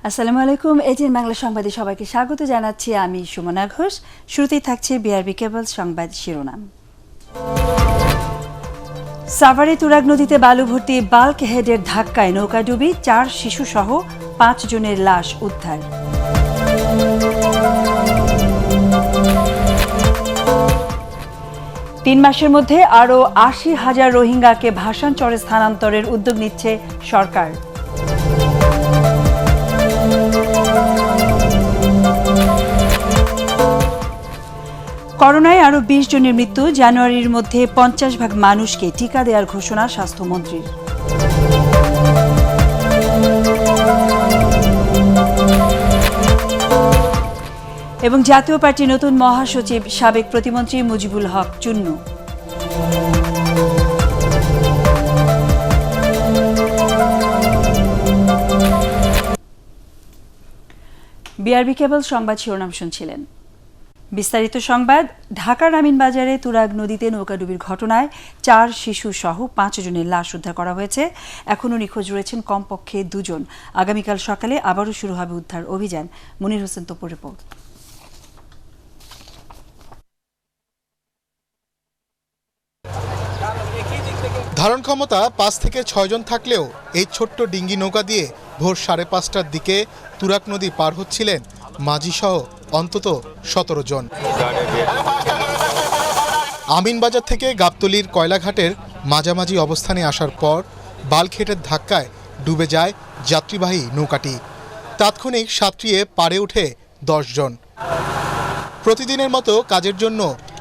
আসসালামু আলাইকুম। এটিএন বাংলা সংবাদে সবাইকে স্বাগত জানাচ্ছি। আমি সুমনা ঘোষ। শুরুতেই থাকছে বিআরবি কেবল সংবাদ শিরোনাম। সাভারে তুরাগ নদীতে বালু ভর্তি বাল্ক হেডের ধাক্কায় নৌকাডুবি, 4 শিশুসহ 5 জনের লাশ উদ্ধার। তিন মাসের মধ্যে আরও 80,000 রোহিঙ্গাকে ভাসানচরে স্থানান্তরের উদ্যোগ নিচ্ছে সরকার। করোনায় আরও 20 জনের মৃত্যু, জানুয়ারির মধ্যে 50% মানুষকে টিকা দেওয়ার ঘোষণা স্বাস্থ্যমন্ত্রীর। এবং জাতীয় পার্টির নতুন মহাসচিব সাবেক প্রতিমন্ত্রী মুজিবুল হক চুন্নু। বিআরবি কেবল সংবাদ শিরোনাম শুনছিলেন। বিস্তারিত সংবাদ। ঢাকার আমিনবাজারে তুরাগ নদীতে নৌকাডুবির ঘটনায় 4 শিশু সহ 5 জনের লাশ উদ্ধার করা হয়েছে। এখনও নিখোঁজ রয়েছেন কমপক্ষে 2 জন। আগামীকাল সকালে আবারও শুরু হবে উদ্ধার অভিযান। মনির হোসেন তোপর রিপোর্ট। ধারণ ক্ষমতা 5 থেকে 6 জন থাকলেও এই ছোট্ট ডিঙ্গি নৌকা দিয়ে ভোর 5:30টার দিকে তুরাগ নদী পার হচ্ছিলেন মাঝিসহ অন্তত 17 জন। আমিনবাজার থেকে গাবতলীর কয়লাঘাটের মাঝামাঝি অবস্থানে আসার পর বাল্কহেডের ধাক্কায় ডুবে যায় যাত্রীবাহী নৌকাটি। তাৎক্ষণিক সাঁতরিয়ে পাড়ে ওঠে 10 জন। প্রতিদিনের মতো কাজের জন্য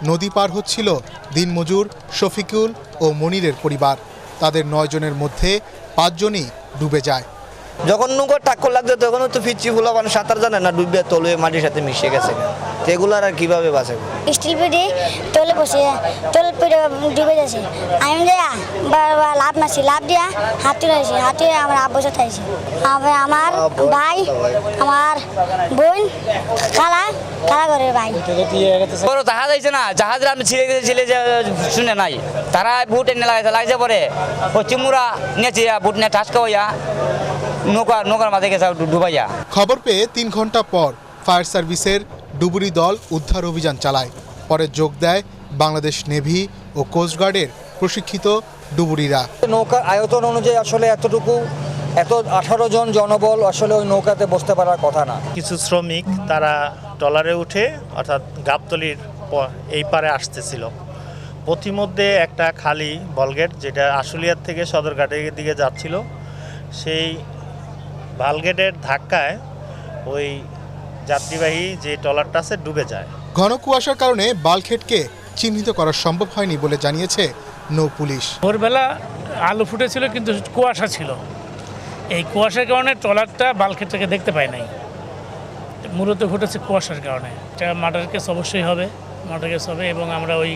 নদী পার হচ্ছিল দিনমজুর শফিকুল ও মনিরের পরিবার। তাদের 9 জনের মধ্যে 5 জনই ডুবে যায়। যখন নৌকা টাক্কর লাগছে তখন তো ফিরছি ফুলা মানে সাঁতার জানে না, ডুবে তলে মাটির সাথে মিশে গেছে। তো এগুলো আর কিভাবে বাঁচে? স্টিল পেটে তলে বসে তলে পেটে ডুবে যাচ্ছে। আমি দেয়া লাভ মারছি, লাভ দিয়া হাতে রয়েছি, হাতে আমার আব্বু সাথে আছি। আমার ভাই, আমার বোন, খালা ঘরের ভাই। বড় জাহাজ আইছে না, জাহাজের আমি ছিলে শুনে নাই, তারা বুট এনে লাগছে পরে চিমুরা নিয়েছি, বুট নিয়ে ঠাসকা হইয়া নৌকার মাঝে গেছে ডুবাইয়া। খবর পেয়ে 3 ঘন্টা পর ফায়ার সার্ভিসের ডুবুরি দল উদ্ধার অভিযান চালায়। পরে যোগ দেয় বাংলাদেশ নেভি ও কোস্টগার্ডের প্রশিক্ষিত ডুবুরিরা। নৌকার আয়তন অনুযায়ী আসলে এতটুকু 18 জন জনবল আসলে ওই নৌকাতে বসতে পারার কথা না। কিছু শ্রমিক তারা ট্রলারে উঠে অর্থাৎ গাবতলীর এই পারে আসতেছিল। পথিমধ্যে একটা খালি বলগেট যেটা আশুলিয়ার থেকে সদরঘাটের দিকে যাচ্ছিল, সেই বালগেটের ধাক্কায় ওই যাত্রীবাহী যে ট্রলারটা আছে ডুবে যায়। ঘন কুয়াশার কারণে বাল্কহেডকে চিহ্নিত করা সম্ভব হয়নি বলে জানিয়েছে নৌ পুলিশ। ভোরবেলা আলো ফুটেছিল কিন্তু কুয়াশা ছিল, এই কুয়াশার কারণে ট্রলারটা বাল্কহেড থেকে দেখতে পায় নাই। মূলত ঘটেছে কুয়াশার কারণে। এটা মার্ডার কেস অবশ্যই হবে, মার্ডার কেস হবে এবং আমরা ওই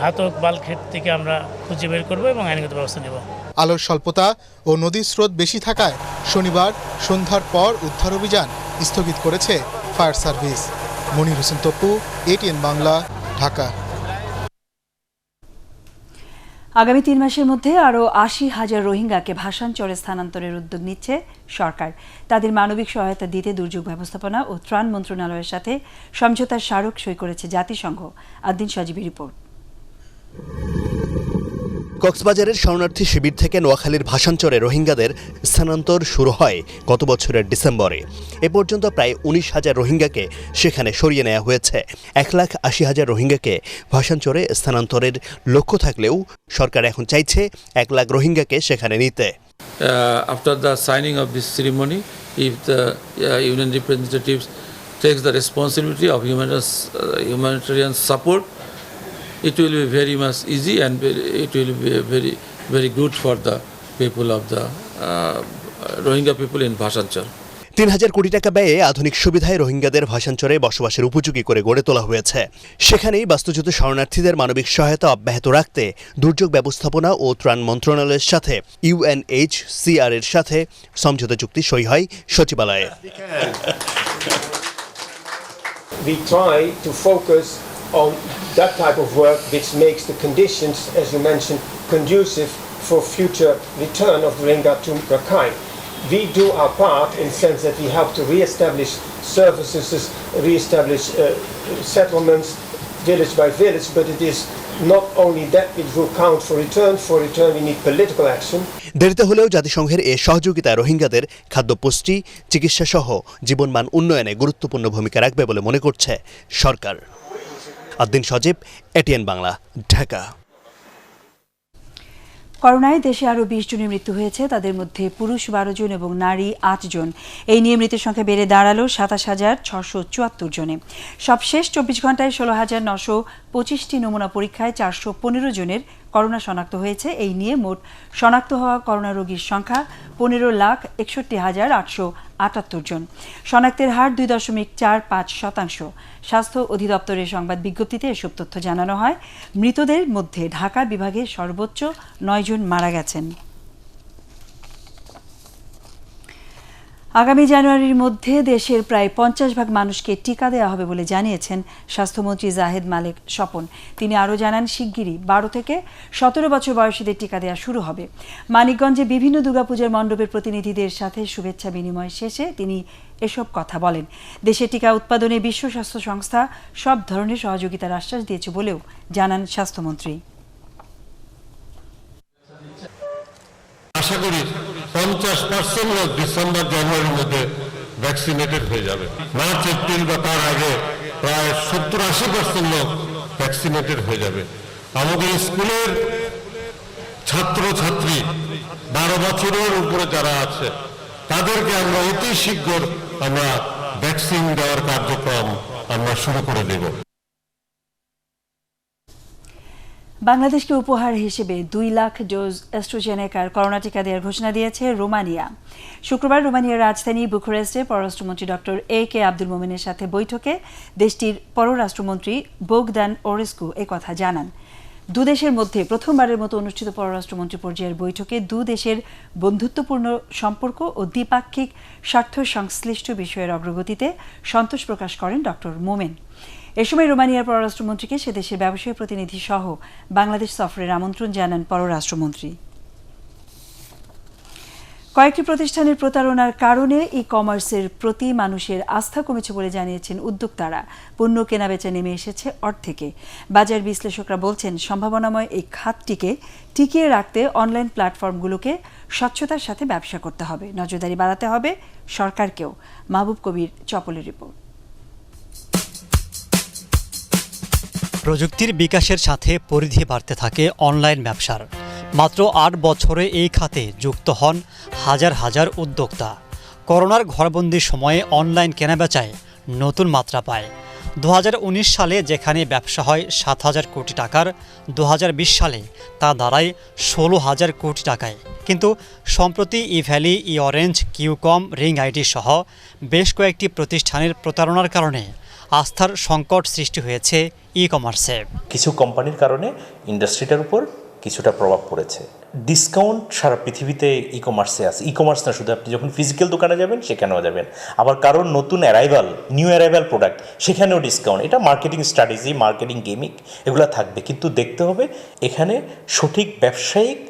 ঘাতক বাল্কহেড থেকে আমরা খুঁজে বের করবো এবং আইনগত ব্যবস্থা নেব। আলোর স্বল্পতা ও নদীর স্রোত বেশি থাকায় শনিবার সন্ধ্যার পর উদ্ধার অভিযান স্থগিত করেছে fire service. Monir Hossain Tapu, ATN Bangla, Dhaka. আগামী 3 মাসের মধ্যে আরও 80,000 রোহিঙ্গাকে ভাসানচরে স্থানান্তরের উদ্যোগ নিচ্ছে সরকার। তাদের মানবিক সহায়তা দিতে দুর্যোগ ব্যবস্থাপনা ও ত্রাণ মন্ত্রণালয়ের সাথে সমঝোতার স্মারক সই করেছে জাতিসংঘ। আদ্দিন সজীবী রিপোর্ট। কক্সবাজারের শরণার্থী শিবির থেকে নোয়াখালীর ভাসানচরে রোহিঙ্গাদের স্থানান্তর শুরু হয় গত বছরের ডিসেম্বরে। এ পর্যন্ত প্রায় 19,000 রোহিঙ্গাকে সেখানে সরিয়ে নেওয়া হয়েছে। 1,80,000 রোহিঙ্গাকে ভাসানচরে স্থানান্তরের লক্ষ্য থাকলেও সরকার এখন চাইছে 1 লাখ রোহিঙ্গাকে সেখানে নিতে। After the signing of this ceremony, if the union representatives takes the responsibility of humanitarian support, it will be very much easy and it will be very good for the people of the Rohingya people in Bhasanchar. 3,000 কোটি টাকা ব্যয়ে আধুনিক সুবিধায় রোহিঙ্গাদের ভাসানচরে বসবাসের উপযোগী করে গড়ে তোলা হয়েছে। সেখানেই বাস্তুচ্যুত শরণার্থীদের মানবিক সহায়তা অব্যাহত রাখতে দুর্যোগ ব্যবস্থাপনা ও ত্রাণ মন্ত্রণালয়ের সাথে UNHCR এর সাথে সমঝোতা চুক্তি সই হয় সচিবালয়ে। We try to focus on that type of work which makes the conditions, as you mentioned, conducive for future return of Rohingya to Rakhine. we do our part in the sense that we help to re-establish services, re-establish settlements, village by village, but it is not only that it will count for return. For return we need political action. দেরিতে হলেও জাতিসংঘের এ সহযোগিতায় রোহিঙ্গাদের খাদ্য পুষ্টি, চিকিৎসা সহ জীবনমান উন্নয়নে গুরুত্বপূর্ণ ভূমিকা রাখবে বলে মনে করছে সরকার। আদ্দিন সজীব, এটিএন বাংলা, ঢাকা। করোনায় দেশে আরও 20 জনের মৃত্যু হয়েছে, তাদের মধ্যে পুরুষ 12 জন এবং নারী 8 জন। এই নিয়ে মৃতের সংখ্যা বেড়ে দাঁড়ালো 27,674 জনে। সবশেষ 24 ঘন্টায় 16,925টি নমুনা পরীক্ষায় 415 জনের করোনা শনাক্ত হয়েছে। এই নিয়ে মোট শনাক্ত হওয়া করোনা রোগীর সংখ্যা 15,61,878 জন। শনাক্তের হার 2.45%। স্বাস্থ্য অধিদপ্তরের সংবাদ বিজ্ঞপ্তিতে এসব তথ্য জানানো হয়। মৃতদের মধ্যে ঢাকা বিভাগে সর্বোচ্চ 9 জন মারা গেছেন। আগামী জানুয়ারির মধ্যে দেশের প্রায় 50% মানুষকে টিকা দেওয়া হবে বলে জানিয়েছেন স্বাস্থ্যমন্ত্রী জাহেদ মালেক স্বপন। তিনি আরও জানান, শিগগিরই 12 থেকে 17 বছর বয়সীদের টিকা দেওয়া শুরু হবে। মানিকগঞ্জে বিভিন্ন দুর্গাপূজার মণ্ডপের প্রতিনিধিদের সাথে শুভেচ্ছা বিনিময় শেষে তিনি এসব কথা বলেন। দেশে টিকা উৎপাদনে বিশ্ব স্বাস্থ্য সংস্থা সব ধরনের সহযোগিতার আশ্বাস দিয়েছে বলেও জানান স্বাস্থ্যমন্ত্রী। আশা করি 50% লোক ডিসেম্বর জানুয়ারির মধ্যে ভ্যাকসিনেটেড হয়ে যাবে। মার্চ এপ্রিল বা তার আগে প্রায় 70-80% লোক ভ্যাকসিনেটেড হয়ে যাবে। আমাদের স্কুলের ছাত্রছাত্রী 12 বছরের উপরে যারা আছে তাদেরকে আমরা অতি শীঘ্র আমরা ভ্যাকসিন দেওয়ার কার্যক্রম আমরা শুরু করে দেব। বাংলাদেশকে উপহার হিসেবে 2 লাখ ডোজ অ্যাস্ট্রাজেনেকার করোনা টিকা দেওয়ার ঘোষণা দিয়েছে রোমানিয়া। শুক্রবার রোমানিয়ার রাজধানী বুখারেস্টে পররাষ্ট্রমন্ত্রী ডক্টর AK আব্দুল মোমেনের সাথে বৈঠকে দেশটির পররাষ্ট্রমন্ত্রী বোগদান ওরেস্কু একথা জানান। দুদেশের মধ্যে প্রথমবারের মতো অনুষ্ঠিত পররাষ্ট্রমন্ত্রী পর্যায়ের বৈঠকে দুদেশের বন্ধুত্বপূর্ণ সম্পর্ক ও দ্বিপাক্ষিক স্বার্থ সংশ্লিষ্ট বিষয়ের অগ্রগতিতে সন্তোষ প্রকাশ করেন ডক্টর মোমেন। এ সময় রোমানিয়ার পররাষ্ট্রমন্ত্রীকে সে দেশের ব্যবসায়ী প্রতিনিধি সহ বাংলাদেশ সফরের আমন্ত্রণ জানান পররাষ্ট্রমন্ত্রী। কয়েকটি প্রতিষ্ঠানের প্রতারণার কারণে ই-কমার্সের প্রতি মানুষের আস্থা কমেছে বলে জানিয়েছেন উদ্যোক্তারা। পণ্য কেনাবেচা নেমে এসেছে অর্ধেকে। বাজার বিশ্লেষকরা বলছেন, সম্ভাবনাময় এই খাতটিকে টিকিয়ে রাখতে অনলাইন প্ল্যাটফর্মগুলোকে স্বচ্ছতার সাথে ব্যবসা করতে হবে, নজরদারি বাড়াতে হবে সরকারকেও। মাহবুব কবির চপলের রিপোর্ট। প্রযুক্তির বিকাশের সাথে পরিধি বাড়তে থাকে অনলাইন ব্যবসার। মাত্র 8 বছরে এই খাতে যুক্ত হন হাজার হাজার উদ্যোক্তা। করোনার ঘরবন্দির সময়ে অনলাইন কেনাবেচায় নতুন মাত্রা পায়। 2019 সালে যেখানে ব্যবসা হয় 7,000 কোটি টাকার, 2020 সালে তা দাঁড়ায় 16,000 কোটি টাকায়। কিন্তু সম্প্রতি ই-ভ্যালি, ই-অরেঞ্জ, কিউকম, রিং আইটি সহ বেশ কয়েকটি প্রতিষ্ঠানের প্রতারণার কারণে আস্থার সংকট সৃষ্টি হয়েছে ই-কমার্সে। কিছু কোম্পানির কারণে ইন্ডাস্ট্রিটার উপর কিছুটা প্রভাব পড়েছে। ডিসকাউন্ট সারা পৃথিবীতে ই-কমার্সে আছে। ই-কমার্স না শুধু, আপনি যখন ফিজিক্যাল দোকানে যাবেন সেখানেও যাবেন। আবার কারোর নতুন নিউ অ্যারাইভাল প্রোডাক্ট, সেখানেও ডিসকাউন্ট। এটা মার্কেটিং স্ট্র্যাটেজি, মার্কেটিং গেমিক এগুলো থাকবে, কিন্তু দেখতে হবে এখানে সঠিক ব্যবসায়িক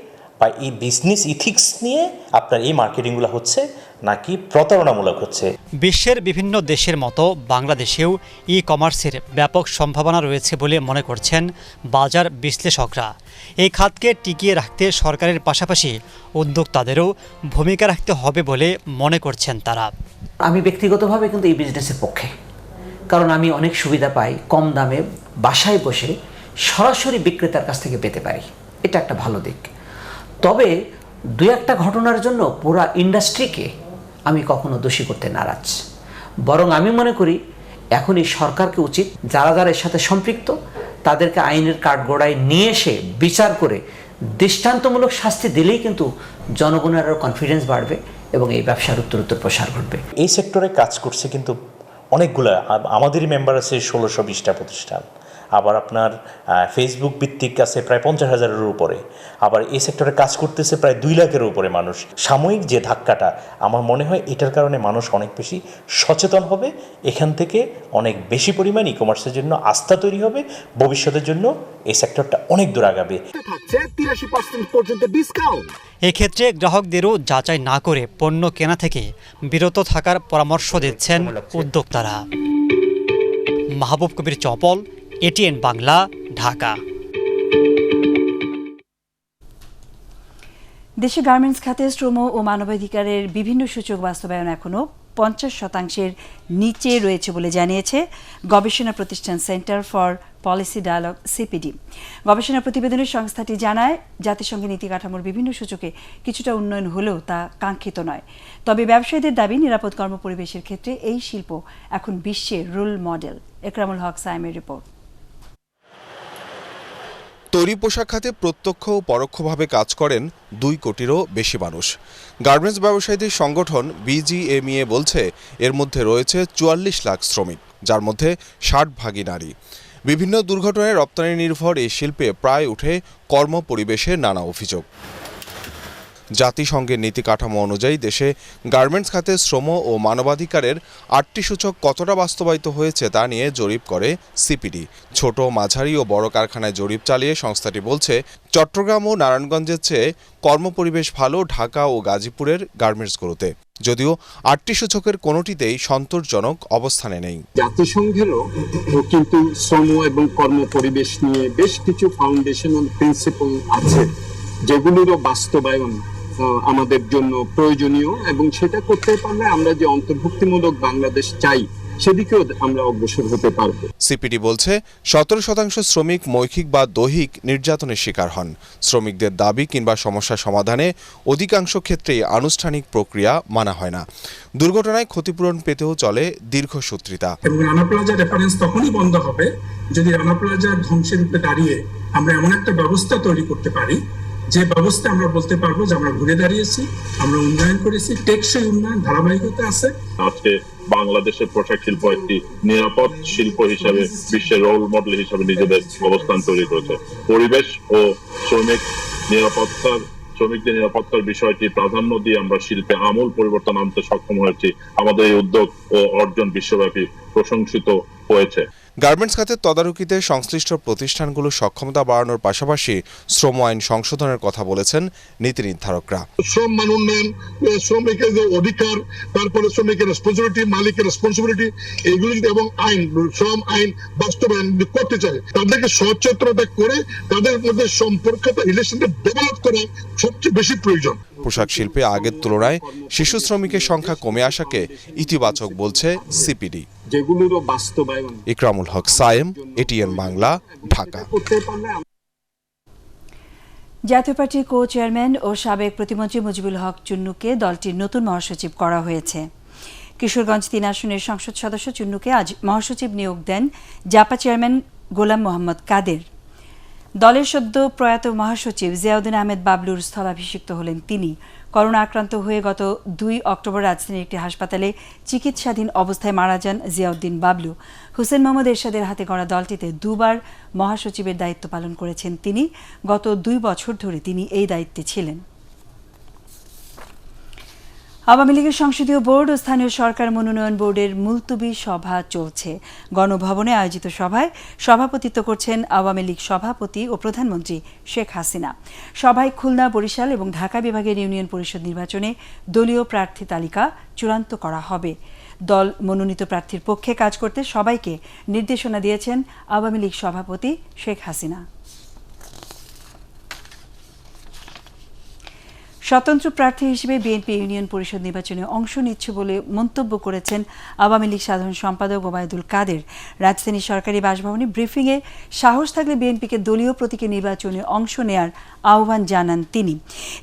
বা এই বিজনেস ইথিক্স নিয়ে আপনার এই মার্কেটিংগুলো হচ্ছে নাকি প্রতারণামূলক হচ্ছে। বিশ্বের বিভিন্ন দেশের মতো বাংলাদেশেও ই-কমার্সের ব্যাপক সম্ভাবনা রয়েছে বলে মনে করছেন বাজার বিশ্লেষকরা। এই খাতকে টিকিয়ে রাখতে সরকারের পাশাপাশি উদ্যোক্তাদেরও ভূমিকা রাখতে হবে বলে মনে করছেন তারা। আমি ব্যক্তিগতভাবে কিন্তু এই বিজনেসের পক্ষে, কারণ আমি অনেক সুবিধা পাই, কম দামে বাসায় বসে সরাসরি বিক্রেতার কাছ থেকে পেতে পারি, এটা একটা ভালো দিক। তবে 2-1টা ঘটনার জন্য পুরো ইন্ডাস্ট্রিকে আমি কখনো দোষী করতে নারাজ। বরং আমি মনে করি এখনই সরকারকে উচিত যারা যারা এর সাথে সম্পৃক্ত তাদেরকে আইনের কাঠগড়ায় নিয়ে এসে বিচার করে দৃষ্টান্তমূলক শাস্তি দিলেই কিন্তু জনগণের আরও কনফিডেন্স বাড়বে এবং এই ব্যবসার উত্তরোত্তর প্রসার ঘটবে। এই সেক্টরে কাজ করছে কিন্তু অনেকগুলো, আমাদেরই মেম্বার আছে 1620টা প্রতিষ্ঠান। আবার আপনার ফেসবুক ভিত্তিক আছে প্রায় 50,000-এর উপরে, আবার এই সেক্টরে কাজ করতেছে প্রায় 2 লাখের উপরে মানুষ। সাময়িক যে ধাক্কাটা, আমার মনে হয় এটার কারণে মানুষ অনেক বেশি সচেতন হবে, এখান থেকে অনেক বেশি পরিমাণ ই কমার্সের জন্য আস্থা তৈরি হবে, ভবিষ্যতের জন্য এই সেক্টরটা অনেক দূর আগাবে। এক্ষেত্রে গ্রাহকদেরও যাচাই না করে পণ্য কেনা থেকে বিরত থাকার পরামর্শ দিচ্ছেন উদ্যোক্তারা। মাহবুব কবির চপল, এটিএন বাংলা, ঢাকা। দেশে গার্মেন্টস খাতে শ্রম ও মানবাধিকারের বিভিন্ন সূচক বাস্তবায়ন এখনও 50% নিচে রয়েছে বলে জানিয়েছে গবেষণা প্রতিষ্ঠান centre for policy dialogue CPD. গবেষণা প্রতিবেদনের সংস্থাটি জানায়, জাতিসংঘের নীতি কাঠামোর বিভিন্ন সূচকে কিছুটা উন্নয়ন হলেও তা কাঙ্ক্ষিত নয়। তবে ব্যবসায়ীদের দাবি, নিরাপদ কর্মপরিবেশের ক্ষেত্রে এই শিল্প এখন বিশ্বের role model. Ekramul Haque সাইমের report. তৈরি পোশাক খাতে প্রত্যক্ষ ও পরোক্ষভাবে কাজ করেন 2 কোটিরও বেশি মানুষ। গার্মেন্টস ব্যবসায়ীদের সংগঠন বিজিএমইএ বলছে, এর মধ্যে রয়েছে 44 লাখ শ্রমিক, যার মধ্যে 60% নারী। বিভিন্ন দুর্ঘটনায় রপ্তানি নির্ভর এই শিল্পে প্রায় উঠে কর্মপরিবেশের নানা অভিযোগ। জাতিসংঘের নীতি কাঠামো অনুযায়ী দেশে গার্মেন্টস খাতে শ্রম ও মানবাধিকারের 8টি সূচক কতটা বাস্তবায়িত হয়েছে তা নিয়ে জরিপ করে সিপিডি। ছোট, মাঝারি ও বড় কারখানায় জরিপ চালিয়ে সংস্থাটি বলছে, চট্টগ্রাম ও নারায়ণগঞ্জের চেয়ে কর্মপরিবেশ ভালো ঢাকা ও গাজীপুরের গার্মেন্টসগুলোতে, যদিও 8টি সূচকের কোনোটিতেই সন্তোষজনক অবস্থানে নেই। জাতিসংঘেরও কিন্তু শ্রম এবং কর্মপরিবেশ নিয়ে বেশ কিছু ফাউন্ডেশনাল প্রিন্সিপল আছে, যেগুলোরও বাস্তবায়ন আমাদের জন্য প্রয়োজনীয়, এবং সেটা করতে পারলে আমরা যে অন্তর্ভুক্তিমূলক বাংলাদেশ চাই সেদিকেও আমরা অগ্রসর হতে পারব। সিপিডি বলছে, 17% শ্রমিক মৌখিক বা দৈহিক নির্যাতনের শিকার হন। শ্রমিকদের দাবি কিংবা সমস্যা সমাধানে অধিকাংশ ক্ষেত্রেই আনুষ্ঠানিক প্রক্রিয়া মানা হয় না। দুর্ঘটনায় ক্ষতিপূরণ পেতেও চলে দীর্ঘসূত্রিতা। রানা প্লাজার রেফারেন্স তখনই বন্ধ হবে যদি রানা প্লাজার ধ্বংসের রূপে দাঁড়িয়ে আমরা এমন একটা ব্যবস্থা তৈরি করতে পারি, যে ব্যবস্থা আমরা বলতে পারবো যে আমরা ঘুরে দাঁড়িয়েছি, আমরা উন্নয়ন করেছি, টেকসই উন্নয়ন, ধারাবাহিকতা আছে। আজকে বাংলাদেশের পোশাক শিল্প একটি নিরাপদ শিল্প হিসাবে বিশ্বের রোল মডেল হিসাবে নিজেদের অবস্থান তৈরি করেছে। পরিবেশ ও শ্রমিকদের নিরাপত্তার বিষয়টি প্রাধান্য দিয়ে আমরা শিল্পে আমূল পরিবর্তন আনতে সক্ষম হয়েছি। আমাদের এই উদ্যোগ ও অর্জন বিশ্বব্যাপী প্রশংসিত হয়েছে। গার্মেন্টস খাতের তদারকিতে সংশ্লিষ্ট প্রতিষ্ঠানগুলোর সক্ষমতা বাড়ানোর পাশাপাশি শ্রম আইন সংশোধনের কথা বলেছেন নীতি নির্ধারকরা। শ্রম মান উন্নয়ন, শ্রমিকের যে অধিকার, তারপরে শ্রমিকের রেসপন্সিবিলিটি, মালিকের রেসপন্সিবিলিটি, এইগুলো এবং আইন, শ্রম আইন বাস্তবায়ন করতে চায়, তাদেরকে সচেতনতা করে তাদের মধ্যে সম্পর্কটা, রিলেশনটা ডেভেলপ করা সবচেয়ে বেশি প্রয়োজন। পোশাক শিল্পে আগের তুলনায় শিশু শ্রমিকের সংখ্যা কমে আসাকে ইতিবাচক বলছে সিপিডি। যেগুলোরও বাস্তবায়ন। ইকরামুল হক সায়েম, এটিএন বাংলা, ঢাকা। জাতীয় পার্টির কো চেয়ারম্যান ও সাবেক প্রতিমন্ত্রী মুজিবুল হক চুন্নুকে দলটির নতুন মহাসচিব করা হয়েছে। কিশোরগঞ্জ 3 আসনের সংসদ সদস্য চুন্নুকে আজ মহাসচিব নিয়োগ দেন জাপা চেয়ারম্যান গোলাম মোহাম্মদ কাদের। দলের সদ্য প্রয়াত মহাসচিব জিয়াউদ্দিন আহমেদ বাবলুর স্থলাভিষিক্ত হলেন তিনি। করোনা আক্রান্ত হয়ে গত 2 অক্টোবর রাজধানীর একটি হাসপাতালে চিকিৎসাধীন অবস্থায় মারা যান জিয়াউদ্দিন বাবলু। হুসেন মোহাম্মদ এরশাদের হাতে গড়া দলটিতে 2 বার মহাসচিবের দায়িত্ব পালন করেছেন তিনি। গত 2 বছর ধরে তিনি এই দায়িত্বে ছিলেন। আওয়ামী লীগের সংসদীয় বোর্ড ও স্থানীয় সরকার মনোনয়ন বোর্ডের মুলতবি সভা চলছে। গণভবনে আয়োজিত সভায় সভাপতিত্ব করছেন আওয়ামী লীগ সভাপতি ও প্রধানমন্ত্রী শেখ হাসিনা। সভায় খুলনা, বরিশাল এবং ঢাকা বিভাগের ইউনিয়ন পরিষদ নির্বাচনে দলীয় প্রার্থী তালিকা চূড়ান্ত করা হবে। দল মনোনীত প্রার্থীর পক্ষে কাজ করতে সবাইকে নির্দেশনা দিয়েছেন আওয়ামী লীগ সভাপতি শেখ হাসিনা। স্বতন্ত্র প্রার্থী হিসেবে বিএনপি ইউনিয়ন পরিষদ নির্বাচনে অংশ নিচ্ছে বলে মন্তব্য করেছেন আওয়ামী লীগ সাধারণ সম্পাদক ওবায়দুল কাদের। রাজধানীর সরকারি বাসভবনে ব্রিফিংয়ে সাহস থাকলে বিএনপিকে দলীয় প্রতীকে নির্বাচনে অংশ নেয়ার আহ্বান জানান তিনি।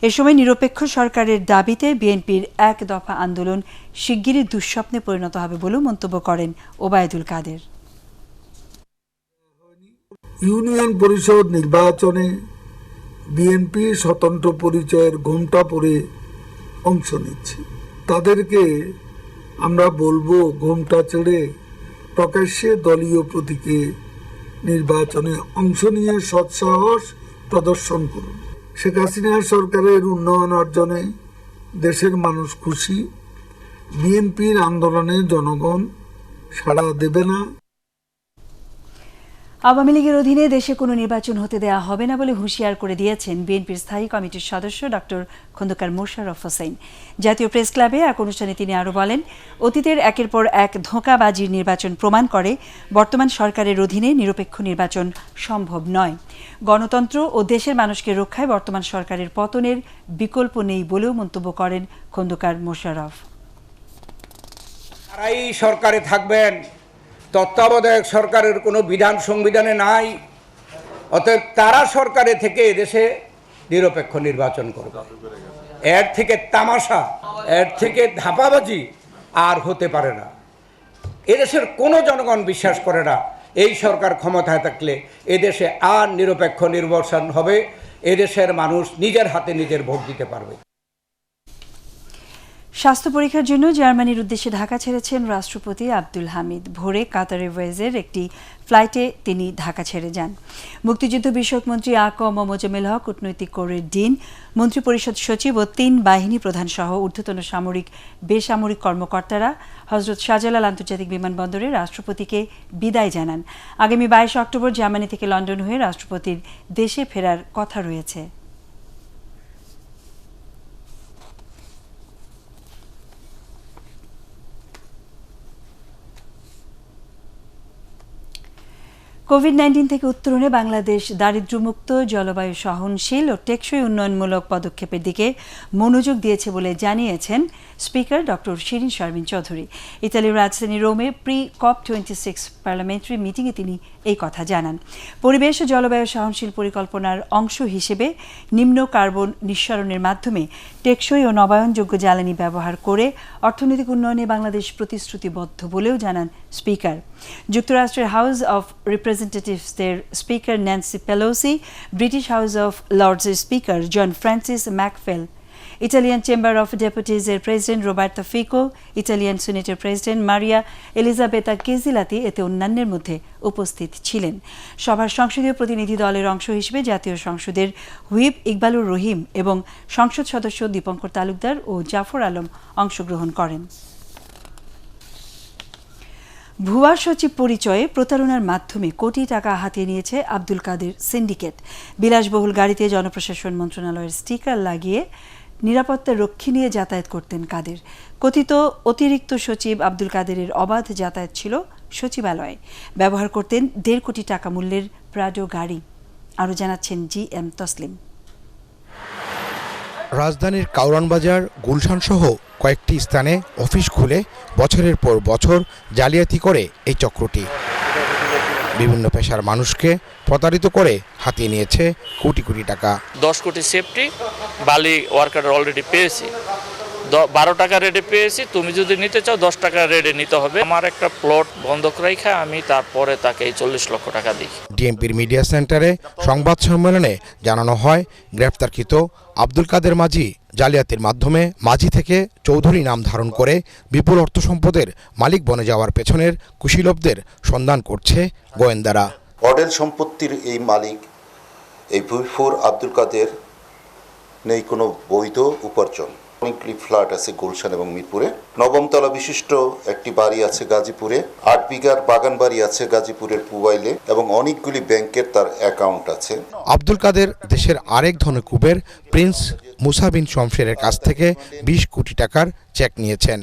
এ সময় নিরপেক্ষ সরকারের দাবিতে বিএনপির 1 দফা আন্দোলন শিগগিরই দুঃস্বপ্নে পরিণত হবে বলেও মন্তব্য করেন ওবায়দুল কাদের। ইউনিয়ন পরিষদ নির্বাচনে বিএনপি স্বতন্ত্র পরিচয়ের ঘোমটা পরে অংশ নিচ্ছে। তাদেরকে আমরা বলবো ঘোমটা ছেড়ে প্রকাশ্যে দলীয় প্রতীকে নির্বাচনে অংশ নিয়ে সৎসাহস প্রদর্শন করুন। শেখ হাসিনা সরকারের উন্নয়ন অর্জনে দেশের মানুষ খুশি। বিএনপির আন্দোলনে জনগণ সাড়া দেবে না। আওয়ামী লীগের অধীনে দেশে কোনো নির্বাচন হতে দেওয়া হবে না বলে হুঁশিয়ার করে দিয়েছেন বিএনপির স্থায়ী কমিটির সদস্য ডক্টর খন্দকার মোশাররফ হোসেন। জাতীয় প্রেস ক্লাবে এক অনুষ্ঠানে তিনি আরও বলেন, অতীতের একের পর এক ধোঁকাবাজির নির্বাচন প্রমাণ করে বর্তমান সরকারের অধীনে নিরপেক্ষ নির্বাচন সম্ভব নয়। গণতন্ত্র ও দেশের মানুষকে রক্ষায় বর্তমান সরকারের পতনের বিকল্প নেই বলেও মন্তব্য করেন খন্দকার মোশাররফ। তারাই সরকারে থাকবেন, তত্ত্বাবধায়ক সরকারের কোনো বিধান সংবিধানে নাই। অতএব তারা সরকারে থেকে এদেশে নিরপেক্ষ নির্বাচন করবে। এর থেকে তামাশা, এর থেকে ধাপাবাজি আর হতে পারে না। এদেশের কোনো জনগণ বিশ্বাস করে না এই সরকার ক্ষমতায় থাকলে এদেশে আর নিরপেক্ষ নির্বাচন হবে, এদেশের মানুষ নিজের হাতে নিজের ভোট দিতে পারবে। স্বাস্থ্য পরীক্ষার জন্য জার্মানির উদ্দেশ্যে ঢাকা ছেড়েছেন রাষ্ট্রপতি আব্দুল হামিদ। ভোরে কাতার এয়ারওয়েজের একটি ফ্লাইটে তিনি ঢাকা ছেড়ে যান। মুক্তিযুদ্ধ বিষয়ক মন্ত্রী আ.ক.ম মোজাম্মেল হক, কূটনৈতিক কোরের ডিন, মন্ত্রিপরিষদ সচিব ও 3 বাহিনী প্রধান সহ ঊর্ধ্বতন সামরিক বেসামরিক কর্মকর্তারা হজরত শাহজালাল আন্তর্জাতিক বিমানবন্দরে রাষ্ট্রপতিকে বিদায় জানান। আগামী 22 অক্টোবর জার্মানি থেকে লন্ডন হয়ে রাষ্ট্রপতির দেশে ফেরার কথা রয়েছে। কোভিড-19 থেকে উত্তরণে বাংলাদেশ দারিদ্র্যমুক্ত, জলবায়ু সহনশীল ও টেকসই উন্নয়নমূলক পদক্ষেপের দিকে মনোযোগ দিয়েছে বলে জানিয়েছেন স্পিকার ডক্টর শিরিন শারমিন চৌধুরী। ইতালির রাজধানী রোমে COP26 পার্লামেন্টারি মিটিংয়ে তিনি এই কথা জানান। পরিবেশ ও জলবায়ু সহনশীল পরিকল্পনার অংশ হিসেবে নিম্ন কার্বন নিঃসরণের মাধ্যমে টেকসই ও নবায়নযোগ্য জ্বালানি ব্যবহার করে অর্থনৈতিক উন্নয়নে বাংলাদেশ প্রতিশ্রুতিবদ্ধ বলেও জানান স্পিকার। যুক্তরাষ্ট্রের হাউস অফ রিপ্রেজেন্টেটিভসদের speaker Nancy Pelosi, British house of লর্ডসের speaker John Francis McFall, Italian chamber of ডেপুটিজের প্রেসিডেন্ট রোবার্তো ফিকো, ইটালিয়ান সিনেটের প্রেসিডেন্ট মারিয়া এলিজাবেতা কেজিলাতি এতে অন্যান্যের মধ্যে উপস্থিত ছিলেন। সভার সংসদীয় প্রতিনিধি দলের অংশ হিসেবে জাতীয় সংসদের হুইপ ইকবালুর রহিম এবং সংসদ সদস্য দীপঙ্কর তালুকদার ও জাফর আলম অংশগ্রহণ করেন। ভুয়া সচিব পরিচয়ে প্রতারণার মাধ্যমে কোটি টাকা হাতিয়ে নিয়েছে আব্দুল কাদের সিন্ডিকেট। বিলাসবহুল গাড়িতে জনপ্রশাসন মন্ত্রণালয়ের স্টিকার লাগিয়ে নিরাপত্তা রক্ষী নিয়ে যাতায়াত করতেন কাদের। কথিত অতিরিক্ত সচিব আব্দুল কাদেরের অবাধ যাতায়াত ছিল সচিবালয়ে। ব্যবহার করতেন 1.5 কোটি টাকা মূল্যের প্রাডো গাড়ি। আরও জানাচ্ছেন GM তসলিম। রাজধানীর কাউরান বাজার, গুলশান সহ কয়েকটি স্থানে অফিস খুলে বছরের পর বছর জালিয়াতি করে এই চক্রটি। বিভিন্ন পেশার মানুষকে প্রতারিত করে হাতিয়ে নিয়েছে কোটি কোটি টাকা। 10 কোটি সেফটি বালি ওয়ার্কার অলরেডি পেয়েছি, 12 টাকা রেটে পেয়েছি। তুমি যদি নিতে চাও 10 টাকা রেটে নিতে হবে। আমার একটা প্লট বন্ধক রেখে আমি তারপরে তাকে 40 লক্ষ টাকা দিই। ডিএমপির মিডিয়া সেন্টারে সংবাদ সম্মেলনে জানানো হয়, গ্রেফতারকৃত আব্দুল কাদের মাঝি জালিয়াতির মাধ্যমে মাঝি থেকে চৌধুরী নাম ধারণ করে বিপুল অর্থ সম্পদের মালিক বনে যাওয়ার পেছনের কুশীলবদের সন্ধান করছে গোয়েন্দারা। অডেল সম্পত্তির এই মালিক এই ভুইফুর আব্দুল কাদের নেই কোনো বৈধ উপার্জন। অনেকগুলি ফ্ল্যাট আছে গুলশান এবং মিরপুরে, 9ম তলা বিশিষ্ট একটি বাড়ি আছে গাজীপুরে, 8 বিঘার বাগান বাড়ি আছে গাজীপুরের পুবাইলে এবং অনেকগুলি ব্যাংকের তার অ্যাকাউন্ট আছে। আব্দুল কাদের দেশের আরেক ধনকুবের প্রিন্স মুসা বিন শমশেরের কাছ থেকে 20 কোটি টাকার চেক নিয়েছেন।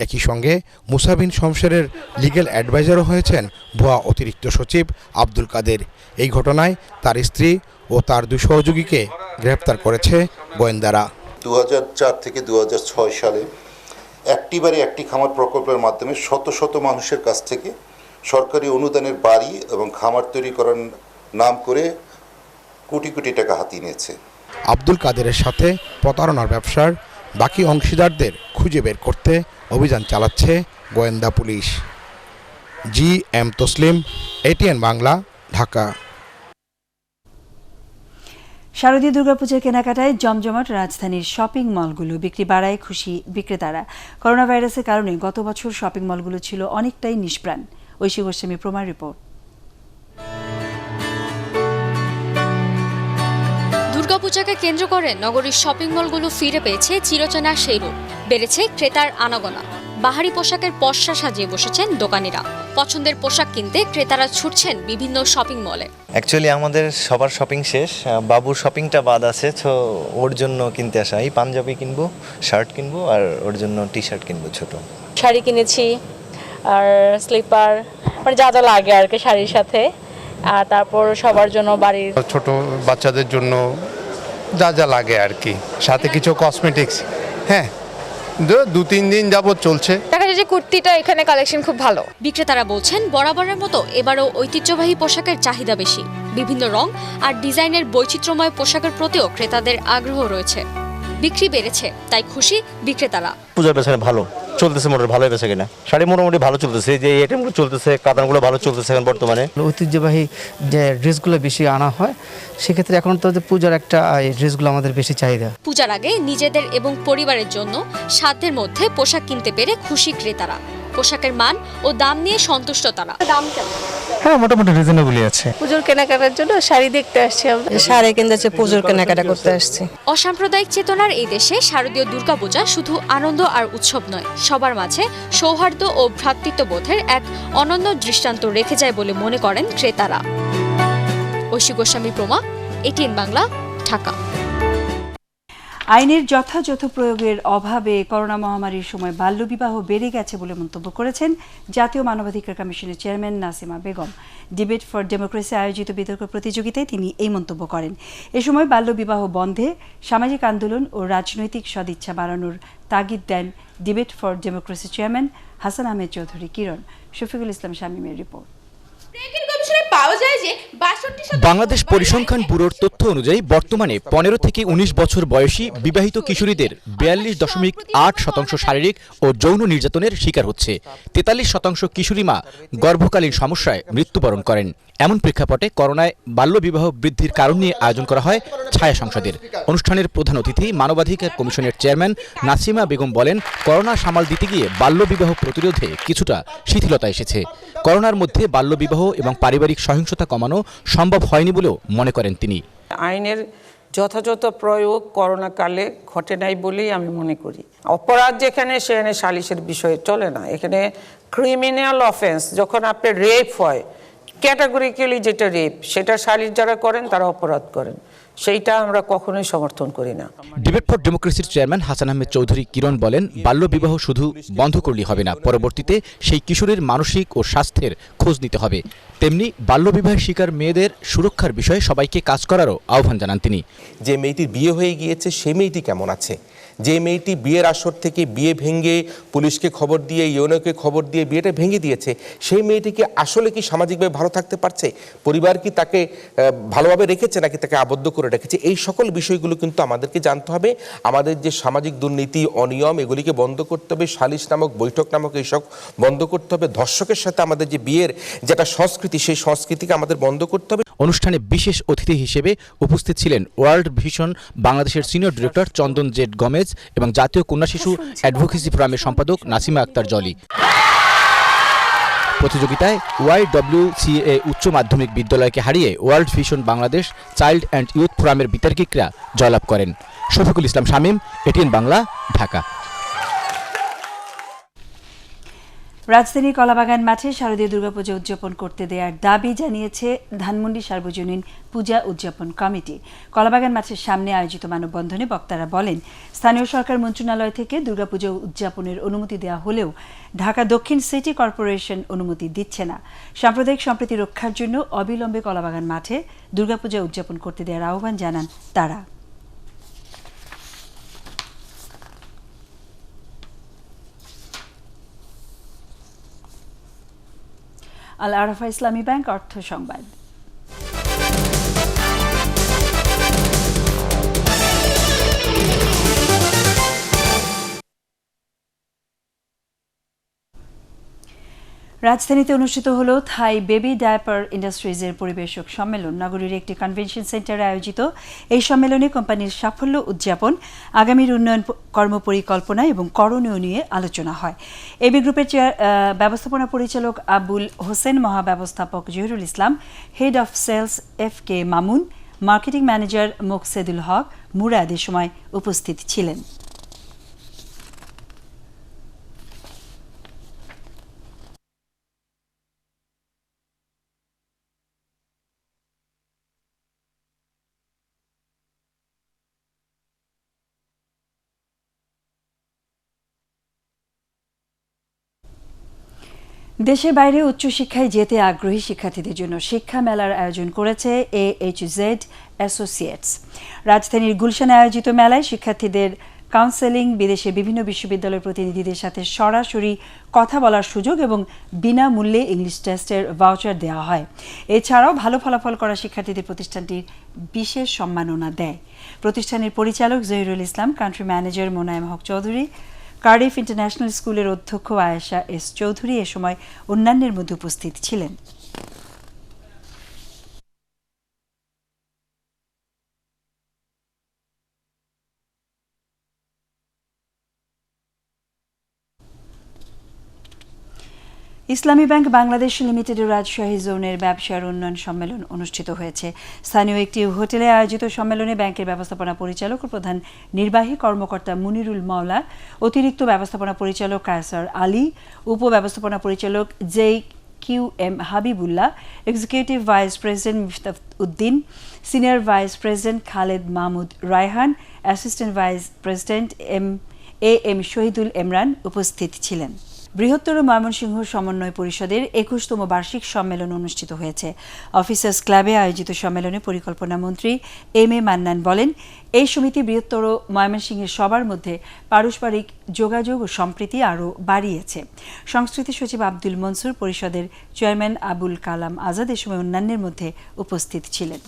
একই সঙ্গে মুসা বিন শমশেরের লিগ্যাল অ্যাডভাইজারও হয়েছেন ভুয়া অতিরিক্ত সচিব আব্দুল কাদের। এই ঘটনায় তার স্ত্রী ও তার 2 সহযোগীকে গ্রেফতার করেছে গোয়েন্দারা। 2004 থেকে 2006 সালে একটি বাড়ি একটি খামার প্রকল্পের মাধ্যমে শত শত মানুষের কাছ থেকে সরকারি অনুদানের বাড়ি এবং খামার তৈরি করার নাম করে কোটি কোটি টাকা হাতিয়ে নিয়েছে। আব্দুল কাদেরের সাথে প্রতারণার ব্যবসার বাকি অংশীদারদের খুঁজে বের করতে অভিযান চালাচ্ছে গোয়েন্দা police. GM Taslim, ATN Bangla, Dhaka. শারদীয় দুর্গাপূজার কেনাকাটায় জমজমাট রাজধানীর শপিং মলগুলো, বিক্রি বাড়ায় খুশি বিক্রেতারা। করোনা ভাইরাসের কারণে গত বছর শপিং মলগুলো ছিল অনেকটাই নিষ্প্রাণ। ঐশী গোস্বামী প্রমাণ রিপোর্ট। দুর্গাপূজাকে কেন্দ্র করে নগরীর শপিং মলগুলো ফিরে পেয়েছে চিরচেনা সেই রূপ। বেড়েছে ক্রেতার আনাগোনা। বাহারি পোশাকের পসরা সাজিয়ে বসেছেন দোকানিরা। পছন্দের পোশাক কিনতে ক্রেতারা ছুটছেন বিভিন্ন শপিং মলে। অ্যাকচুয়ালি আমাদের সবার শপিং শেষ, বাবুর শপিংটা বাদ আছে, তো ওর জন্য কিনতে আসা। এই পাঞ্জাবি কিনবো, শার্ট কিনবো, আর ওর জন্য টি শার্ট কিনবো ছোট। শাড়ি কিনেছি আর স্লিপার, মানে যা যা লাগে আর কি শাড়ির সাথে। আর তারপর সবার জন্য বাড়ির ছোট বাচ্চাদের জন্য যা যা লাগে আর কি, সাথে কিছু কসমেটিক্স। হ্যাঁ, 2-3 দিন যাবত চলছে। দেখা যায় যে কুর্তিটা এখানে কালেকশন খুব ভালো। বিক্রেতারা বলছেন বরাবরের মতো এবারও ঐতিহ্যবাহী পোশাকের চাহিদা বেশি। বিভিন্ন রং আর ডিজাইনের বৈচিত্র্যময় পোশাকের প্রতিও ক্রেতাদের আগ্রহ রয়েছে। বিক্রি বেড়েছে, তাই খুশি বিক্রেতারা। পূজার পেছনে ভালো চলতেছে, মোটামুটি ভালোই বেচা কিনা। শাড়ি মোটামুটি ভালো চলতেছে, যে আইটেমগুলো চলতেছে, কাতানগুলো ভালো চলতেছে এখন বর্তমানে। ঐতিহ্যবাহী যে ড্রেসগুলো বেশি আনা হয়, সেক্ষেত্রে এখন তো পূজার একটা ড্রেসগুলো আমাদের বেশি চাহিদা। পূজার আগে নিজেদের এবং পরিবারের জন্য সাধ্যের মধ্যে পোশাক কিনতে পেরে খুশি ক্রেতারা। পোশাকের মান ও দাম নিয়ে সন্তুষ্ট তারা। দাম কেমন? হ্যাঁ, মোটামুটি রিজনেবলই আছে। পুজোর কেনাকাটার জন্য শাড়ি দেখতে আসছি আমরা। শাড়ি কিনতে পুজোর কেনাকাটা করতে আসছি। অসাম্প্রদায়িক চেতনার এই দেশে শারদীয় দুর্গাপূজা শুধু আনন্দ আর উৎসব নয়, সবার মাঝে সৌহার্দ্য ও ভ্রাতৃত্ববোধের এক অনন্য দৃষ্টান্ত রেখে যায় বলে মনে করেন ক্রেতারা। ঐশী গোস্বামী প্রমা, এটিএন বাংলা, ঢাকা। আইনের যথাযথ প্রয়োগের অভাবে করোনা মহামারীর সময় বাল্যবিবাহ বেড়ে গেছে বলে মন্তব্য করেছেন জাতীয় মানবাধিকার কমিশনের chairman Nasima Begum. Debate for democracy আয়োজিত বিতর্ক প্রতিযোগিতায় তিনি এই মন্তব্য করেন। এ সময় বাল্যবিবাহ বন্ধে সামাজিক আন্দোলন ও রাজনৈতিক সদিচ্ছা বাড়ানোর তাগিদ দেন debate for democracy chairman Hasan Ahmed Chowdhury Kiran. Shafiqul Islam শামীমের রিপোর্ট। বাংলাদেশ পরিসংখ্যান ব্যুরোর তথ্য অনুযায়ী বর্তমানে 15 থেকে 19 বছর বয়সী বিবাহিত কিশোরীদের 42.8% শারীরিক ও যৌন নির্যাতনের শিকার হচ্ছে। 43% কিশোরী মা গর্ভকালীন সমস্যায় মৃত্যুবরণ করেন। এমন প্রেক্ষাপটে করোনায় বাল্যবিবাহ বৃদ্ধির কারণ নিয়ে আয়োজন করা হয় ছায়া সংসদের। অনুষ্ঠানের প্রধান অতিথি মানবাধিকার কমিশনের চেয়ারম্যান নাসিমা বেগম বলেন, করোনা সামাল দিতে গিয়ে বাল্যবিবাহ প্রতিরোধে কিছুটা শিথিলতা এসেছে। করোনার মধ্যে বাল্যবিবাহ এবং পারিবারিক সহিংসতা কমানো সম্ভব হয়নি বলেও মনে করেন তিনি। আইনের যথাযথ প্রয়োগ করোনাকালে ঘটে নাই বলেই আমি মনে করি। অপরাধ যেখানে সেখানে সালিশের বিষয়ে চলে না। এখানে ক্রিমিনাল অফেন্স যখন আপনার রেপ হয়, ক্যাটাগরিক্যালি যেটা রেপ, সেটা সালিশ যারা করেন তারা অপরাধ করেন, সেইটা আমরা কখনোই সমর্থন করি না। ডিবেট ফর ডেমোক্রেসির চেয়ারম্যান হাসান আহমেদ চৌধুরী কিরণ বলেন, বাল্যবিবাহ শুধু বন্ধ করলেই হবে না, পরবর্তীতে সেই কিশোরের মানসিক ও স্বাস্থ্যের খোঁজ নিতে হবে। তেমনি বাল্যবিবাহের শিকার মেয়েদের সুরক্ষার বিষয়ে সবাইকে কাজ করারও আহ্বান জানান তিনি। যে মেয়েটির বিয়ে হয়ে গিয়েছে সে মেয়েটি কেমন আছে? যে মেয়েটি বিয়ের আসর থেকে বিয়ে ভেঙে পুলিশকে খবর দিয়ে, ইউনোকে খবর দিয়ে বিয়েটা ভেঙে দিয়েছে, সেই মেয়েটিকে আসলে কি সামাজিকভাবে ভালো থাকতে পারছে? পরিবার কি তাকে ভালোভাবে রেখেছে নাকি তাকে আবদ্ধ করে রেখেছে? এই সকল বিষয়গুলো কিন্তু আমাদেরকে জানতে হবে। আমাদের যে সামাজিক দুর্নীতি, অনিয়ম, এগুলিকে বন্ধ করতে হবে। সালিশ নামক, বৈঠক নামক এইসব বন্ধ করতে হবে। ধর্ষকের সাথে আমাদের যে বিয়ের যেটা সংস্কৃতি, সেই সংস্কৃতিকে আমাদের বন্ধ করতে হবে। অনুষ্ঠানে বিশেষ অতিথি হিসেবে উপস্থিত ছিলেন ওয়ার্ল্ড ভিশন বাংলাদেশের সিনিয়র ডিরেক্টর চন্দন জেড গমেজ এবং জাতীয় কন্যা শিশু অ্যাডভোকেসি ফোরামের সম্পাদক নাসিমা আক্তার জলি। প্রতিযোগিতায় YWCA উচ্চ মাধ্যমিক বিদ্যালয়কে হারিয়ে world vision Bangladesh child and youth ফোরামের বিতর্কিকরা জয়লাভ করেন। শফিকুল ইসলাম শামীম, এটিএন বাংলা, ঢাকা। রাজধানীর কলাবাগান মাঠে শারদীয় দুর্গাপূজা উদযাপন করতে দেওয়ার দাবি জানিয়েছে ধানমন্ডি সার্বজনীন পূজা উদযাপন কমিটি। কলাবাগান মাঠের সামনে আয়োজিত মানববন্ধনে বক্তারা বলেন, স্থানীয় সরকার মন্ত্রণালয় থেকে দুর্গাপূজা উদযাপনের অনুমতি দেওয়া হলেও ঢাকা দক্ষিণ সিটি কর্পোরেশন অনুমতি দিচ্ছে না। সাম্প্রদায়িক সম্প্রীতি রক্ষার জন্য অবিলম্বে কলাবাগান মাঠে দুর্গাপূজা উদযাপন করতে দেওয়ার আহ্বান জানান তারা। আল আরাফা ইসলামী ব্যাংক অর্থ সংবাদ। রাজধানীতে অনুষ্ঠিত হলো থাই বেবি ডায়াপার ইন্ডাস্ট্রিজের পরিবেশক সম্মেলন। নগরীর একটি কনভেনশন সেন্টারে আয়োজিত এই সম্মেলনে কোম্পানির সাফল্য উদযাপন, আগামীর উন্নয়ন কর্মপরিকল্পনা এবং করণীয় নিয়ে আলোচনা হয়। এবি গ্রুপের ব্যবস্থাপনা পরিচালক আবুল হোসেন, মহাব্যবস্থাপক Zahirul Islam, head of sales FK Mamun, marketing manager Moksedul Haque Murad এ সময় উপস্থিত ছিলেন। দেশের বাইরে উচ্চশিক্ষায় যেতে আগ্রহী শিক্ষার্থীদের জন্য শিক্ষা মেলার আয়োজন করেছে AHZ অ্যাসোসিয়েটস। রাজধানীর গুলশানে আয়োজিত মেলায় শিক্ষার্থীদের কাউন্সেলিং, বিদেশে বিভিন্ন বিশ্ববিদ্যালয়ের প্রতিনিধিদের সাথে সরাসরি কথা বলার সুযোগ এবং বিনামূল্যে ইংলিশ টেস্টের ভাউচার দেওয়া হয়। এছাড়াও ভালো ফলাফল করা শিক্ষার্থীদের প্রতিষ্ঠানটির বিশেষ সম্মাননা দেয়। প্রতিষ্ঠানের পরিচালক জহিরুল ইসলাম, country manager Monayem Haque Chowdhury, Cardiff international স্কুলের অধ্যক্ষ আয়েশা এস চৌধুরী এ সময় অন্যান্যের মধ্যে উপস্থিত ছিলেন। ইসলামী ব্যাংক বাংলাদেশ লিমিটেডের রাজশাহী জোনের ব্যবসার উন্নয়ন সম্মেলন অনুষ্ঠিত হয়েছে। স্থানীয় একটি হোটেলে আয়োজিত সম্মেলনে ব্যাংকের ব্যবস্থাপনা পরিচালক ও প্রধান নির্বাহী কর্মকর্তা মুনিরুল মাওলা, অতিরিক্ত ব্যবস্থাপনা পরিচালক কায়সার আলী, উপব্যবস্থাপনা পরিচালক JQM Habibullah, executive vice president Miftah Uddin, senior vice president Khaled Mahmud Raihan, assistant vice president AM Shahidul Imran উপস্থিত ছিলেন। বৃহত্তর ময়মনসিংহ সমন্বয় পরিষদের 21তম বার্ষিক সম্মেলন অনুষ্ঠিত হয়েছে। অফিসার্স ক্লাবে আয়োজিত সম্মেলনে পরিকল্পনা মন্ত্রী MA মান্নান বলেন, এই সমিতি বৃহত্তর ময়মনসিংহের সবার মধ্যে পারস্পরিক যোগাযোগ ও সম্প্রীতি আরও বাড়িয়েছে। সংস্কৃতি সচিব আব্দুল মনসুর, পরিষদের চেয়ারম্যান আবুল কালাম আজাদ এ সময় অন্যান্যের মধ্যে উপস্থিত ছিলেন।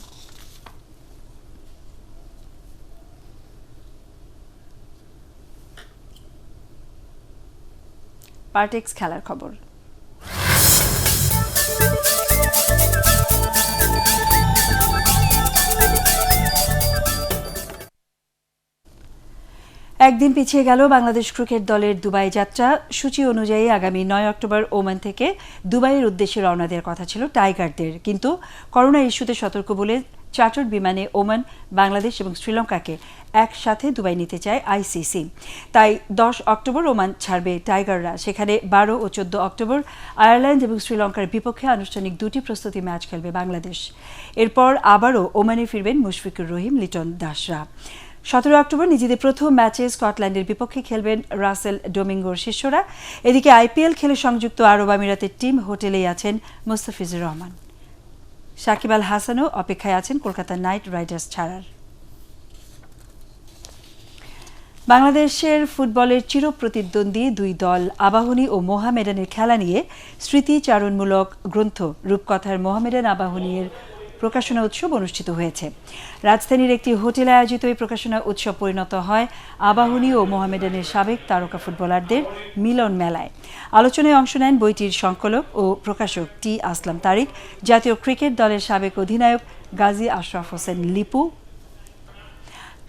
পার্টেক্স খেলার খবর। একদিন পিছিয়ে গেল বাংলাদেশ ক্রিকেট দলের দুবাই যাত্রা। সূচি অনুযায়ী আগামী 9 অক্টোবর ওমান থেকে দুবাইয়ের উদ্দেশ্যে রওনা দেওয়ার কথা ছিল টাইগারদের, কিন্তু করোনা ইস্যুতে সতর্ক বলে চার্টার্ড বিমানে ওমান, বাংলাদেশ এবং শ্রীলঙ্কাকে একসাথে দুবাই নিতে চায় ICC। তাই 10 অক্টোবর ওমান ছাড়বে টাইগাররা। সেখানে 12 ও 14 অক্টোবর আয়ারল্যান্ড এবং শ্রীলঙ্কার বিপক্ষে আনুষ্ঠানিক 2টি প্রস্তুতি ম্যাচ খেলবে বাংলাদেশ। এরপর আবারও ওমানে ফিরবেন মুশফিকুর রহিম, লিটন দাসরা। 17 অক্টোবর নিজেদের প্রথম ম্যাচে স্কটল্যান্ডের বিপক্ষে খেলবেন রাসেল ডোমিঙ্গোর শিষ্যরা। এদিকে IPL খেলে সংযুক্ত আরব আমিরাতের টিম হোটেলেই আছেন মুস্তাফিজুর রহমান। সাকিব আল হাসানও অপেক্ষায় আছেন কলকাতা নাইট রাইডার্স ছাড়ার। বাংলাদেশের ফুটবলের চিরপ্রতিদ্বন্দ্বী দুই দল আবাহনী ও মোহামেডানের খেলা নিয়ে স্মৃতিচারণমূলক গ্রন্থ রূপকথার মোহামেডান আবাহনীর প্রকাশনা উৎসব অনুষ্ঠিত হয়েছে। রাজধানীর একটি হোটেলে আয়োজিত এই প্রকাশনা উৎসব পরিণত হয় আবাহনী ও মোহামেডানের সাবেক তারকা ফুটবলারদের মিলন মেলায়। আলোচনায় অংশ নেন বইটির সংকলক ও প্রকাশক টি আসলাম তারিক, জাতীয় ক্রিকেট দলের সাবেক অধিনায়ক গাজী আশরাফ হোসেন লিপু,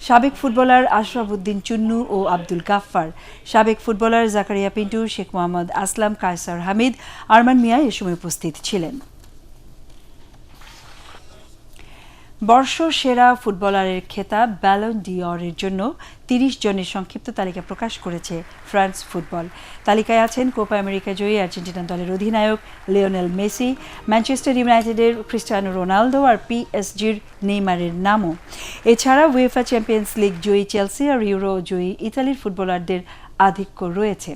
সাবেক ফুটবলার আশরাফ উদ্দিন চুন্নু ও আব্দুল গাফফার, সাবেক ফুটবলার জাকারিয়া পিন্টু, শেখ মোহাম্মদ আসলাম, কায়সার হামিদ, আরমান মিয়া এ সময় উপস্থিত ছিলেন। বর্ষসেরা ফুটবলারের খেতাব ব্যালন ডি'অরের জন্য 30 জনের সংক্ষিপ্ত তালিকা প্রকাশ করেছে ফ্রান্স ফুটবল। তালিকায় আছেন কোপা আমেরিকা জয়ী আর্জেন্টিনা দলের অধিনায়ক লিওনেল মেসি, ম্যানচেস্টার ইউনাইটেডের ক্রিস্টিয়ানো রোনালদো আর PSG'র নেইমারের নামও। এছাড়া উয়েফা চ্যাম্পিয়ন্স লিগ জয়ী চেলসি আর ইউরো জয়ী ইতালির ফুটবলারদের আধিক্য রয়েছে।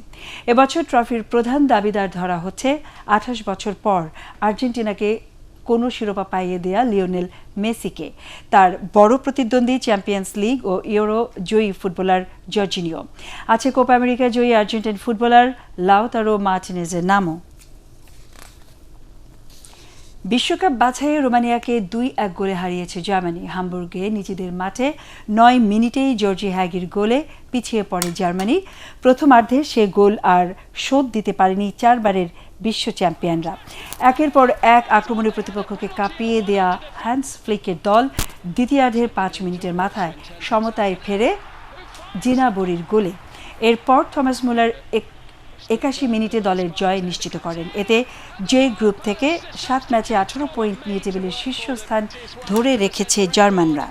এবছর ট্রফির প্রধান দাবিদার ধরা হচ্ছে 28 বছর পর আর্জেন্টিনাকে কোনো শিরোপা পাইয়ে দেয়া লিওনেল মেসিকে। তার বড় প্রতিদ্বন্দ্বী চ্যাম্পিয়ন্স লিগ ও ইউরো জয়ী ফুটবলার জর্জিনিও। আছে কোপা আমেরিকা জয়ী আর্জেন্টিন ফুটবলার লাউতারো মার্টিনেজের নামও। বিশ্বকাপ বাছাইয়ে রোমানিয়াকে 2-1 গোলে হারিয়েছে জার্মানি। হামবুর্গে নিজেদের মাঠে 9 মিনিটেই জর্জি হ্যাগির গোলে পিছিয়ে পড়ে জার্মানি। প্রথমার্ধে সে গোল আর শোধ দিতে পারেনি 4 বারের বিশ্ব চ্যাম্পিয়নরা। একের পর এক আক্রমণে প্রতিপক্ষকে কাঁপিয়ে দেয়া হ্যান্স ফ্লিকের দল দ্বিতীয়ার্ধের 5 মিনিটের মাথায় সমতায় ফেরে জিনাবরির গোলে। এরপর থমাস মুলার 81 মিনিটে দলের জয় নিশ্চিত করেন। এতে জে গ্রুপ থেকে 7 ম্যাচে 18 পয়েন্ট নিয়ে টেবিলের শীর্ষস্থান ধরে রেখেছে জার্মানরা।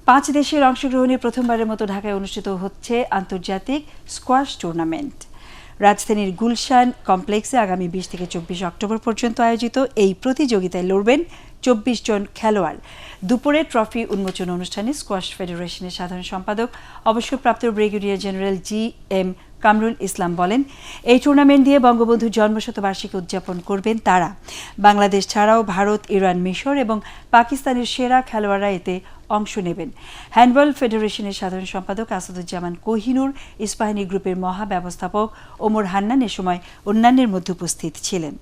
5 দেশের অংশগ্রহণে প্রথমবারের মতো ঢাকায় অনুষ্ঠিত হচ্ছে আন্তর্জাতিক স্কোয়াশ টুর্নামেন্ট। রাজধানীর গুলশান কমপ্লেক্সে আগামী 20 থেকে 24 অক্টোবর পর্যন্ত আয়োজিত এই প্রতিযোগিতায় লড়বেন 24 জন খেলোয়াড়। দুপুরে ট্রফি উন্মোচন অনুষ্ঠানে স্কোয়াশ ফেডারেশনের সাধারণ সম্পাদক অবসরপ্রাপ্ত brigadier general GM Kamrul Islam বলেন, এই টুর্নামেন্ট দিয়ে বঙ্গবন্ধুর জন্মশতবার্ষিকী উদযাপন করবেন তারা। বাংলাদেশ ছাড়াও ভারত, ইরান, মিশর এবং পাকিস্তানের সেরা খেলোয়াড়রা এতে অংশ নেবেন। হ্যান্ডবল ফেডারেশনের সাধারণ সম্পাদক আসাদুজ্জামান কোহিনুর, ইস্পাহানী গ্রুপের মহাব্যবস্থাপক ওমর হান্নান এ সময় অন্যান্যের মধ্যে উপস্থিত ছিলেন।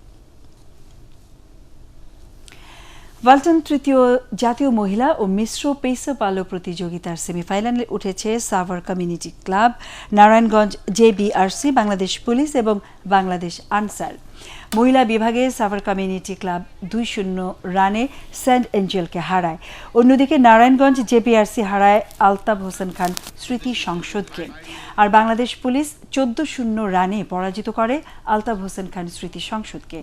ওয়ালটন তৃতীয় জাতীয় মহিলা ও মিশ্র পেসো পালো প্রতিযোগিতার সেমিফাইনালে উঠেছে Savar community club, Narayanganj JBRC, Bangladesh police এবং বাংলাদেশ আনসার। মহিলা বিভাগে সাভার কমিউনিটি ক্লাব 2-0 রানে সেন্ট এঞ্জেলকে হারায়। অন্যদিকে নারায়ণগঞ্জ JBRC হারায় আলতাফ হোসেন খান স্মৃতি সংসদকে। আর বাংলাদেশ পুলিশ 14-0 রানে পরাজিত করে আলতাফ হোসেন খান স্মৃতি সংসদকে।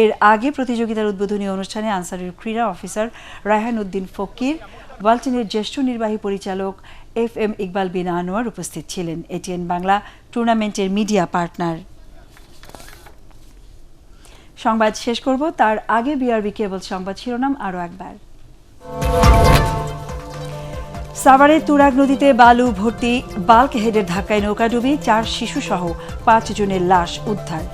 এর আগে প্রতিযোগিতার উদ্বোধনী অনুষ্ঠানে আনসারের ক্রীড়া অফিসার রায়হান উদ্দিন ফকির, ওয়ালটনের জ্যেষ্ঠ নির্বাহী পরিচালক FM ইকবাল বিন আনোয়ার উপস্থিত ছিলেন। ATN বাংলা টুর্নামেন্টের মিডিয়া পার্টনার। সংবাদ শেষ করব তার আগে BRB কেবল সংবাদ শিরোনাম আরও একবার। সাভারে তুরাগ নদীতে বালু ভর্তি বাল্ক হেডের ধাক্কায় নৌকাডুবি, 4 শিশু সহ 5 জনের লাশ উদ্ধার।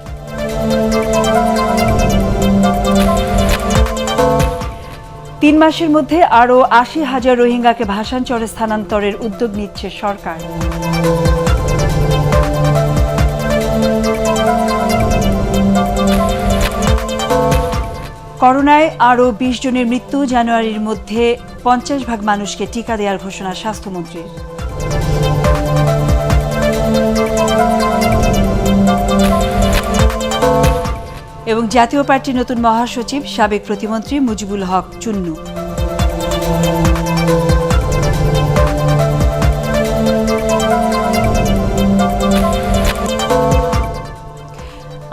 3 মাসের মধ্যে আরও 80,000 রোহিঙ্গাকে ভাসানচরে স্থানান্তরের উদ্যোগ নিচ্ছে সরকার। করোনায় আরও 20 জনের মৃত্যু, জানুয়ারির মধ্যে 50% মানুষকে টিকা দেওয়ার ঘোষণা স্বাস্থ্যমন্ত্রীর। এবং জাতীয় পার্টির নতুন মহাসচিব সাবেক প্রতিমন্ত্রী মুজিবুল হক চুন্নু।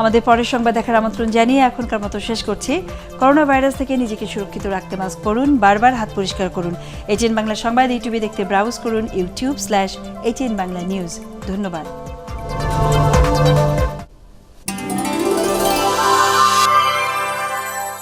আমাদের পরের সংবাদ দেখার আমন্ত্রণ জানিয়ে এখনকার মতো শেষ করছি। করোনা ভাইরাস থেকে নিজেকে সুরক্ষিত রাখতে মাস্ক পরুন, বারবার হাত পরিষ্কার করুন। ATN বাংলা সংবাদ ইউটিউবে দেখতে ব্রাউজ করুন youtube/ATN বাংলা নিউজ। ধন্যবাদ।